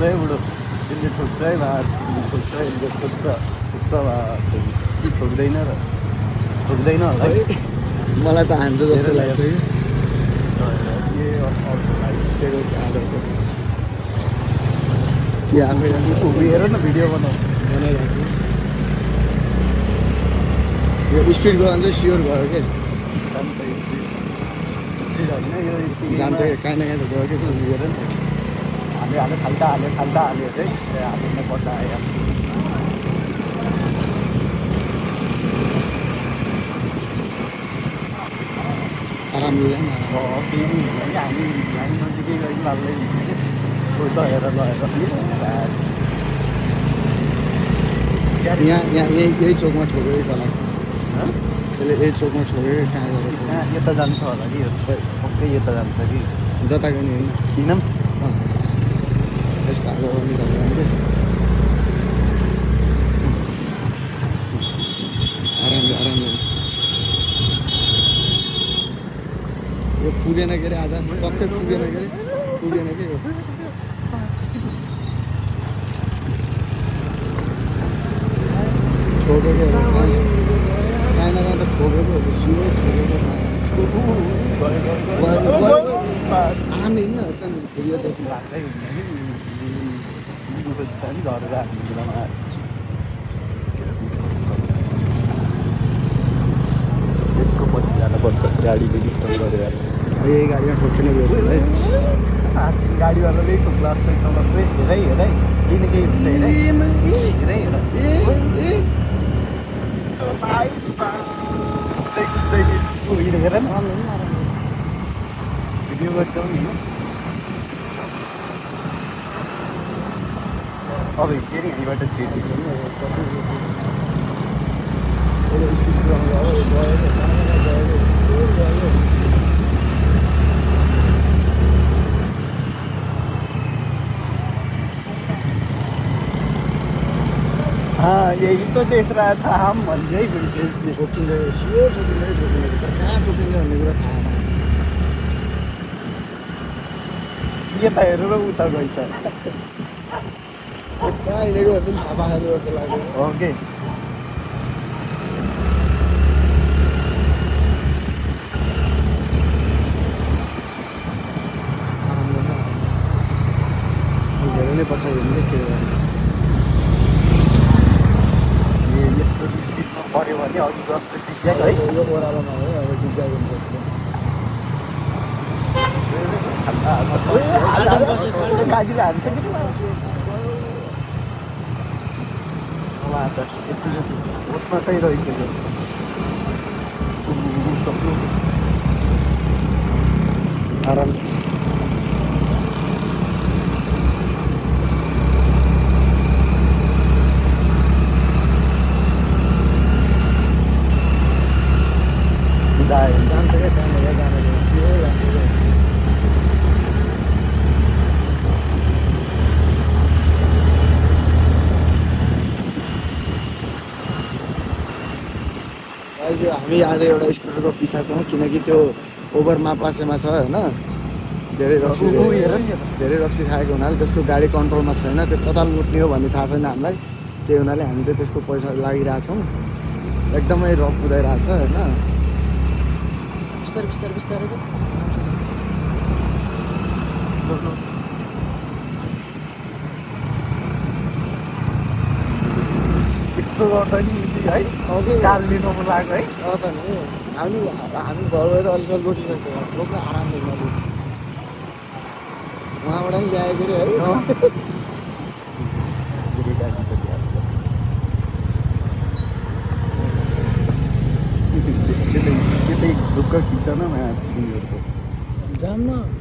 है बुढो यसले ठोक्छ है भात ठोक्छ यसले ठोक्छ भात ठोक्दैन र ठोक्दैन होला है मलाई त हान्छ जस्तो लाग्छ कि आफै हेर न भिडियो बनाइरहेको यो स्पिड गयो भने चाहिँ स्योर भयो कि जान्छ कि कहीँ न कहीँ त गयो कि हेर न हाल्यो खाल्टा हाल्यो चाहिँ हाल्नु पर्दा आयो आरामले केही हामी नजिकै गएर लाल्दै हेरेर यहाँ यही चोकमा ठोक्यो कि तल त्यसले यही चोकमा ठोक्यो कि कहाँ गएर यता जान्छ होला कि पक्कै यता जान्छ कि जताको नि होइन किन यस्तो हालो निकाल्नु आरामले यो पुगेन के अरे आज टक्कै पुगेन कि यो ठोकेको कहीँ न कहीँ त ठोकेको सिधै ठोकेको आराम हिँड्न यो त लाग्दै हुँदैन नि घर राख्ने बेलामा त्यसको पछि जानुपर्छ गाडीले डिस्टर्ब गरेर यही गाडीमा ठोक्किन गयो है गाडीवालाले ठोक्ला जस्तो चलाउँदै हेरै केही न केही हुन्छ हेर न भिडियो गर्छौ नि अब फेरि यहीँबाट छिर्दिन्छ हाँ यही तो देख रहा था हम भन्दै घुम्दैछु ठोकिँदै सियो ठोकिँदै तर कहाँ ठोकिँदै भन्ने कुरा थाहा भएन यता हेरेर उता गइन्छ कहाँ हिँडेको पनि थाहा पाएको जस्तो लाग्यो ओके धेरै नै पछाडि हुँदै के यस्तो स्पिडमा पऱ्यो भने अघि जस्तो जिज्ञा है यो ओह्रालोमा हो अब जिज्ञा हुन्छ गाडीले हान्छ कि होसमा चाहिँ रहेछ आराम जान्छ क्या त्यहाँनिर जानु हामी आज एउटा स्कुटरको पिछा छौँ किनकि त्यो ओभरमा पासेमा छ होइन धेरै रक्सी खाएको हुनाले त्यसको गाडी कन्ट्रोलमा छैन त्यो कता लुट्ने हो भन्ने थाहा छैन हामीलाई त्यही हुनाले हामी चाहिँ त्यसको पैसा लागिरहेछौँ एकदमै रफ कुदाइरहेछ होइन बिस्तारै यस्तो गर्दा नि है कार लिनु मन लाग्यो है त नि हामी घर गएर अलिक लुटिसक्छौँ लोक आरामले नलु उहाँबाट पनि ल्यायो फेरि है त्यतै ढुक्क खिच्छ न छिमेकीहरूको जान्न